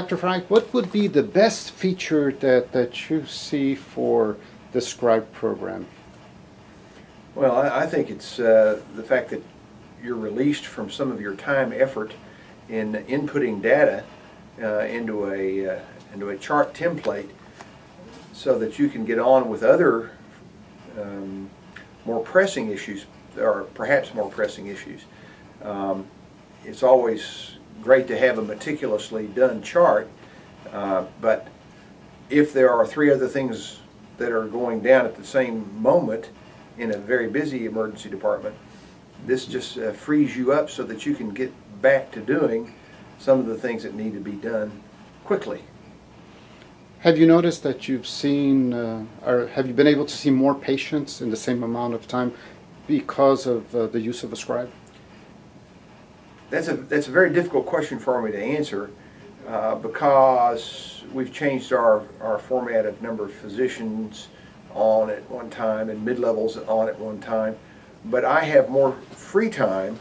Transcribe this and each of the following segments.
Dr. Frank, what would be the best feature that you see for the Scribe program? Well, I think it's the fact that you're released from some of your time, effort in inputting data into a chart template, so that you can get on with other more pressing issues, or perhaps more pressing issues. It's always great to have a meticulously done chart, but if there are 3 other things that are going down at the same moment in a very busy emergency department, this just frees you up so that you can get back to doing some of the things that need to be done quickly. Have you noticed that you've seen, or have you been able to see more patients in the same amount of time because of the use of a scribe? That's a very difficult question for me to answer because we've changed our format of number of physicians on at one time and mid-levels on at one time. But I have more free time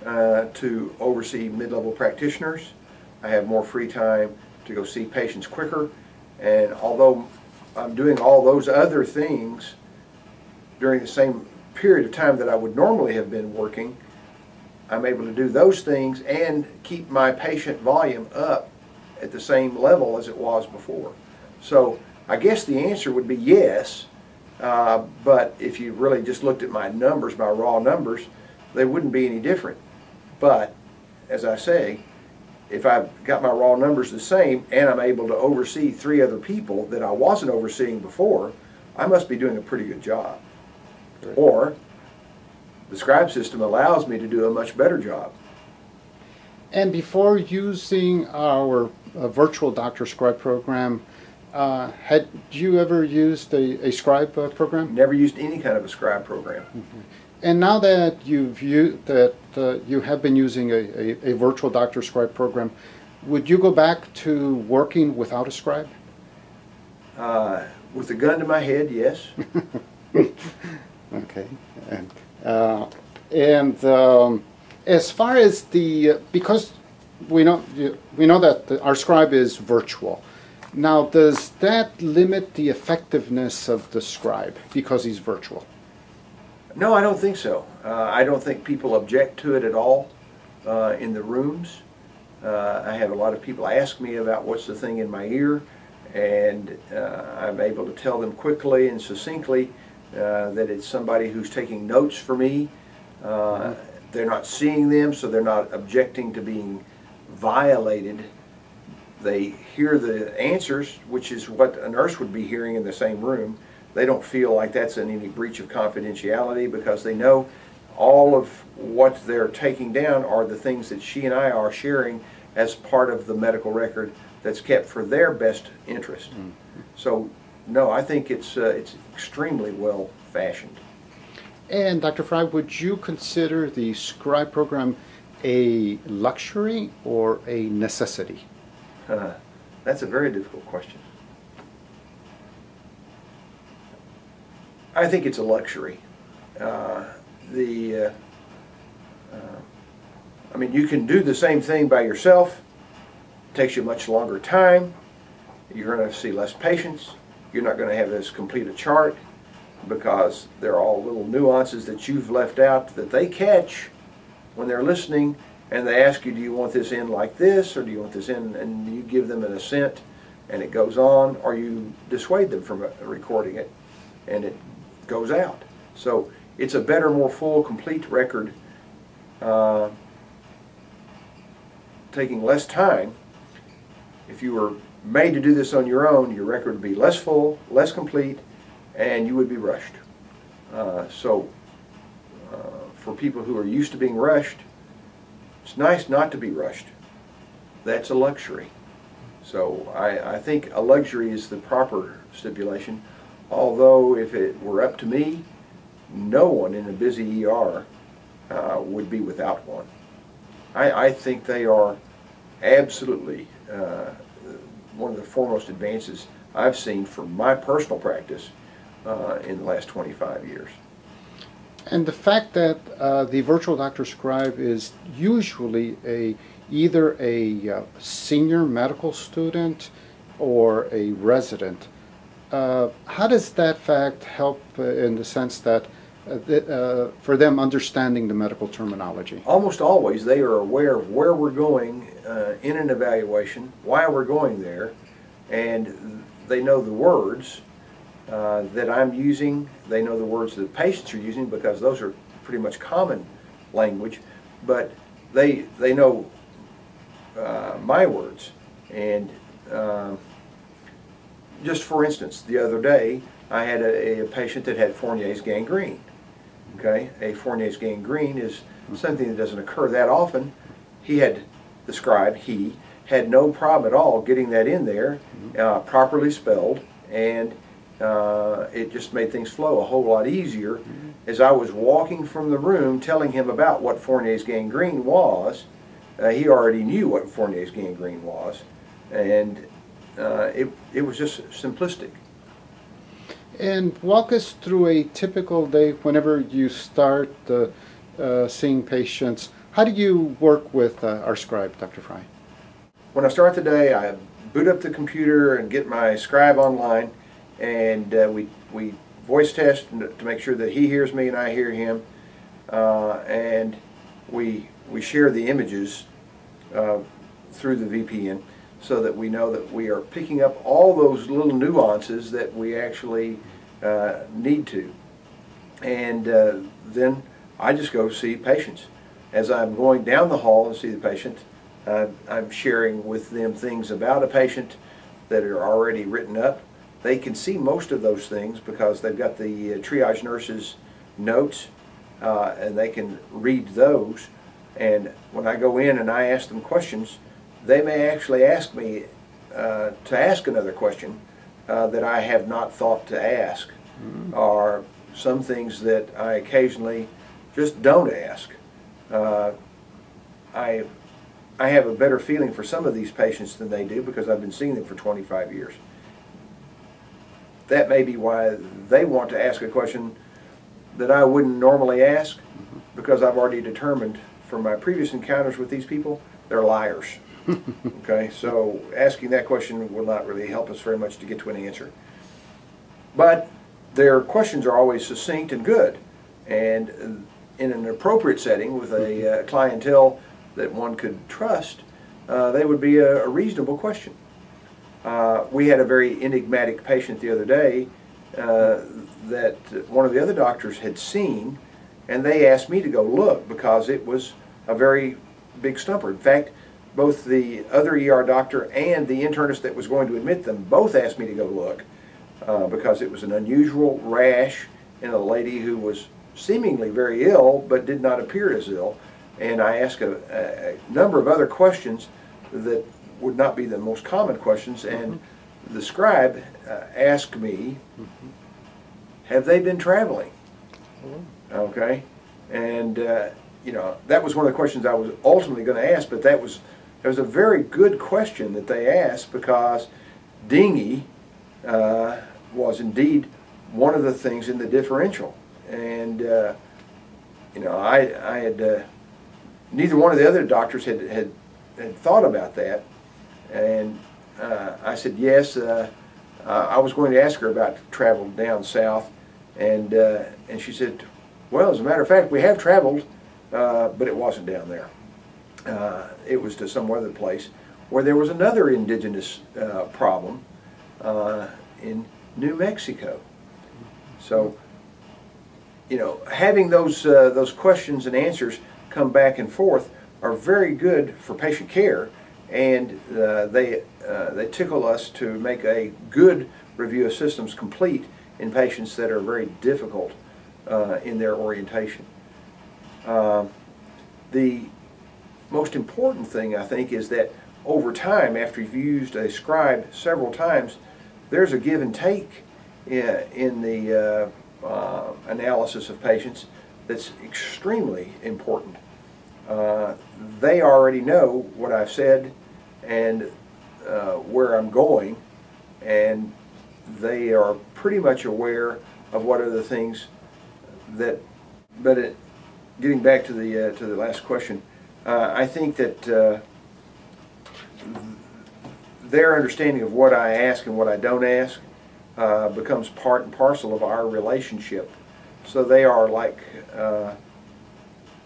to oversee mid-level practitioners. I have more free time to go see patients quicker. And although I'm doing all those other things during the same period of time that I would normally have been working, I'm able to do those things and keep my patient volume up at the same level as it was before. So I guess the answer would be yes, but if you really just looked at my numbers, my raw numbers, they wouldn't be any different. But as I say, if I've got my raw numbers the same and I'm able to oversee 3 other people that I wasn't overseeing before, I must be doing a pretty good job. Right. Or the scribe system allows me to do a much better job. And before using our virtual doctor scribe program, had you ever used a scribe program? Never used any kind of a scribe program. Mm-hmm. And now that you have been using a virtual doctor scribe program, would you go back to working without a scribe? With a gun to my head, yes. Okay. And as far as because we know that our scribe is virtual. Now, does that limit the effectiveness of the scribe because he's virtual? No, I don't think so. I don't think people object to it at all in the rooms. I have a lot of people ask me about what's the thing in my ear, and I'm able to tell them quickly and succinctly that it's somebody who's taking notes for me. They're not seeing them, so they're not objecting to being violated. They hear the answers, which is what a nurse would be hearing in the same room. They don't feel like that's any breach of confidentiality because they know all of what they're taking down are the things that she and I are sharing as part of the medical record that's kept for their best interest. Mm-hmm. So, no, I think it's extremely well fashioned. And Dr. Fry, would you consider the scribe program a luxury or a necessity? That's a very difficult question. I think it's a luxury. I mean, you can do the same thing by yourself. It takes you much longer time. You're going to see less patients. You're not going to have as complete a chart because there are all little nuances that you've left out that they catch when they're listening, and they ask you, do you want this in like this, or do you want this in, and you give them an assent, and it goes on, or you dissuade them from recording it, and it goes out. So it's a better, more full, complete record, taking less time. If you were made to do this on your own, your record would be less full, less complete, and you would be rushed. For people who are used to being rushed, it's nice not to be rushed. That's a luxury. So I think a luxury is the proper stipulation, although if it were up to me, no one in a busy ER would be without one. I think they are absolutely one of the foremost advances I've seen from my personal practice in the last 25 years. And the fact that the virtual doctor scribe is usually a either a senior medical student or a resident, how does that fact help in the sense that for them understanding the medical terminology? Almost always they are aware of where we're going in an evaluation, why we're going there, and they know the words that I'm using. They know the words that the patients are using, because those are pretty much common language, but they know my words. And just for instance, the other day I had a patient that had Fournier's gangrene. Okay, a Fournier's gangrene is something that doesn't occur that often. The scribe had no problem at all getting that in there, properly spelled, and it just made things flow a whole lot easier. As I was walking from the room telling him about what Fournier's gangrene was, he already knew what Fournier's gangrene was, and it was just simplistic. And walk us through a typical day whenever you start seeing patients. How do you work with our scribe, Dr. Fry? When I start the day, I boot up the computer and get my scribe online, and we voice test to make sure that he hears me and I hear him, and we share the images through the VPN, so that we know that we are picking up all those little nuances that we actually need to. And then I just go see patients. As I'm going down the hall and see the patient, I'm sharing with them things about a patient that are already written up. They can see most of those things because they've got the triage nurse's notes, and they can read those. And when I go in and I ask them questions, they may actually ask me to ask another question that I have not thought to ask, or some things that I occasionally just don't ask. I have a better feeling for some of these patients than they do, because I've been seeing them for 25 years. That may be why they want to ask a question that I wouldn't normally ask, because I've already determined from my previous encounters with these people, they're liars. Okay, so asking that question will not really help us very much to get to an answer. But their questions are always succinct and good, and in an appropriate setting with a clientele that one could trust, they would be a reasonable question. We had a very enigmatic patient the other day that one of the other doctors had seen, and they asked me to go look because it was a very big stumper. In fact, both the other ER doctor and the internist that was going to admit them both asked me to go look because it was an unusual rash in a lady who was seemingly very ill but did not appear as ill. And I asked a number of other questions that would not be the most common questions, and the scribe asked me, have they been traveling? Okay, and you know, that was one of the questions I was ultimately going to ask, but that was a very good question that they asked, because dingy was indeed one of the things in the differential. And you know, I had neither one of the other doctors had thought about that, and I said yes. I was going to ask her about travel down south, and she said, well, as a matter of fact, we have traveled, but it wasn't down there. It was to some other place where there was another indigenous problem in New Mexico. So, you know, having those questions and answers come back and forth are very good for patient care, and they tickle us to make a good review of systems complete in patients that are very difficult in their orientation. The most important thing, I think, is that over time, after you've used a scribe several times, there's a give and take in the analysis of patients that's extremely important. They already know what I've said and where I'm going, and they are pretty much aware of what are the things that, getting back to the last question, I think that their understanding of what I ask and what I don't ask becomes part and parcel of our relationship. So they are like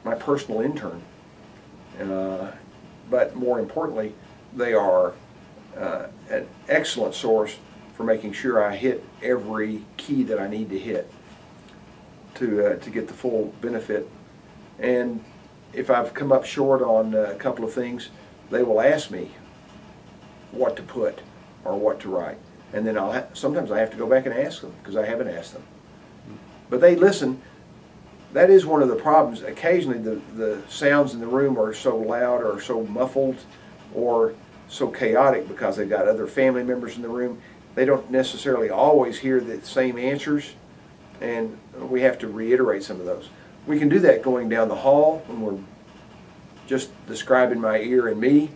my personal intern. But more importantly, they are an excellent source for making sure I hit every key that I need to hit to get the full benefit. And if I've come up short on a couple of things, they will ask me what to put or what to write. And then sometimes I have to go back and ask them because I haven't asked them. But they listen. That is one of the problems. Occasionally the sounds in the room are so loud or so muffled or so chaotic because they've got other family members in the room. They don't necessarily always hear the same answers, and we have to reiterate some of those. We can do that going down the hall when we're just describing my ear and me,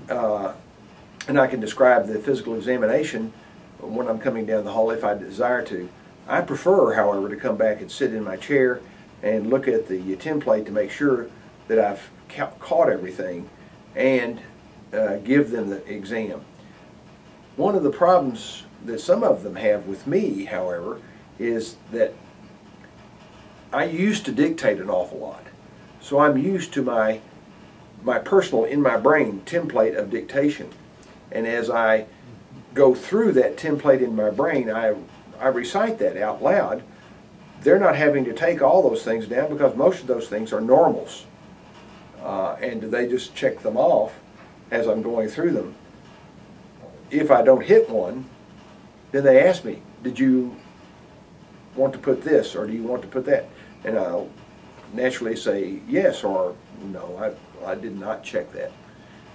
and I can describe the physical examination when I'm coming down the hall if I desire to. I prefer, however, to come back and sit in my chair and look at the template to make sure that I've caught everything and give them the exam. One of the problems that some of them have with me, however, is that I used to dictate an awful lot. So I'm used to my personal, in my brain, template of dictation. And as I go through that template in my brain, I recite that out loud. They're not having to take all those things down because most of those things are normals. And they just check them off as I'm going through them. If I don't hit one, then they ask me, did you want to put this or do you want to put that? And I'll naturally say yes or no, I did not check that.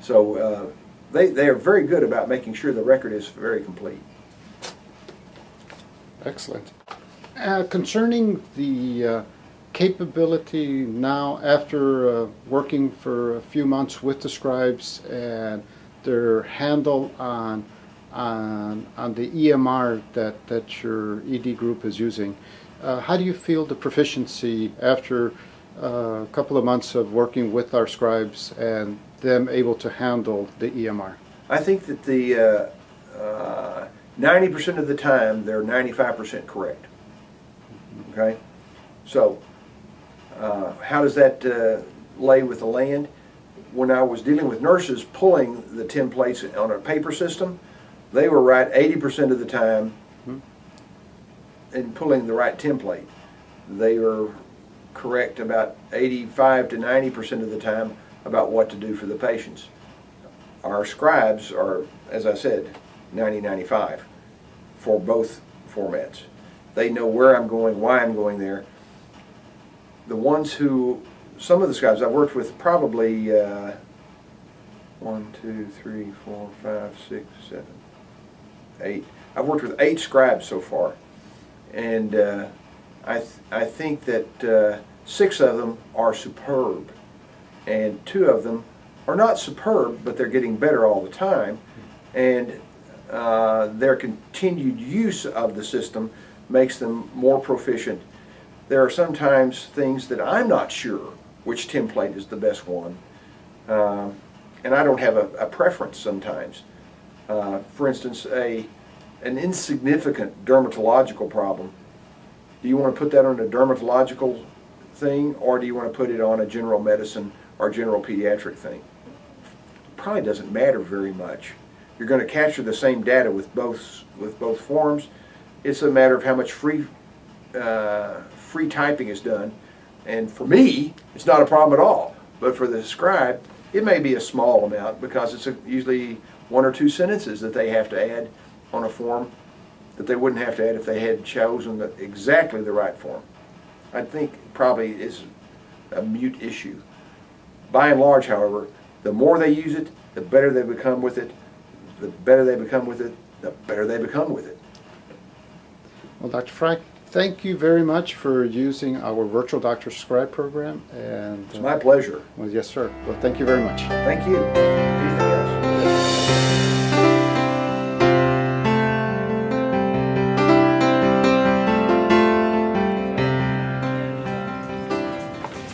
So they are very good about making sure the record is very complete. Excellent. Concerning the capability now, after working for a few months with the scribes and their handle on the EMR that your ED group is using, how do you feel the proficiency after a couple of months of working with our scribes and them able to handle the EMR? I think that the 90% of the time they're 95% correct. Okay, so how does that lay with the land? When I was dealing with nurses pulling the templates on a paper system, they were right 80% of the time in pulling the right template. They were correct about 85 to 90% of the time about what to do for the patients. Our scribes are, as I said, 90-95 for both formats. They know where I'm going, why I'm going there. The ones who, some of the scribes I've worked with probably 1, 2, 3, 4, 5, 6, 7, 8. I've worked with 8 scribes so far, and I think that 6 of them are superb, and 2 of them are not superb, but they're getting better all the time, and their continued use of the system makes them more proficient. There are sometimes things that I'm not sure which template is the best one, and I don't have a preference sometimes. For instance, an insignificant dermatological problem. Do you want to put that on a dermatological thing, or do you want to put it on a general medicine or general pediatric thing? Probably doesn't matter very much. You're going to capture the same data with both forms. It's a matter of how much free typing is done. And for me, it's not a problem at all. But for the scribe, it may be a small amount because it's usually 1 or 2 sentences that they have to add on a form that they wouldn't have to add if they had chosen exactly the right form. I think probably is a mute issue. By and large, however, the more they use it, the better they become with it. The better they become with it, the better they become with it. Well, Dr. Frank, thank you very much for using our Virtual Doctor Scribe program. And it's my pleasure. Well, yes, sir. Well, thank you very much. Thank you. Anything else?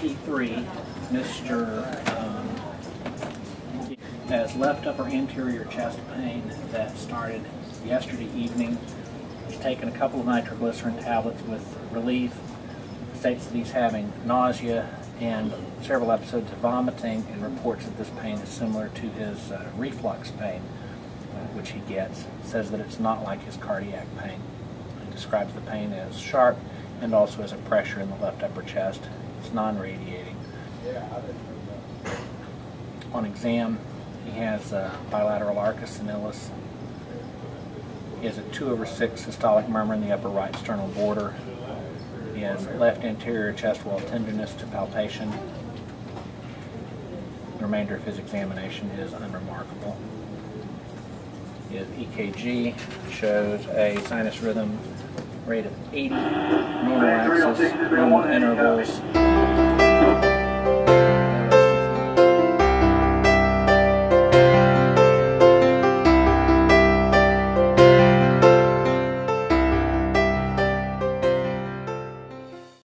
T3, Mr. Has left upper anterior chest pain that started yesterday evening. He's taken a couple of nitroglycerin tablets with relief. States that he's having nausea and several episodes of vomiting, and reports that this pain is similar to his reflux pain, which he gets. Says that it's not like his cardiac pain. He describes the pain as sharp and also as a pressure in the left upper chest. It's non-radiating. On exam, he has bilateral arcus senilis. He has a 2/6 systolic murmur in the upper right sternal border. He has left anterior chest wall tenderness to palpation. The remainder of his examination is unremarkable. His EKG shows a sinus rhythm rate of 80, normal axis, normal intervals,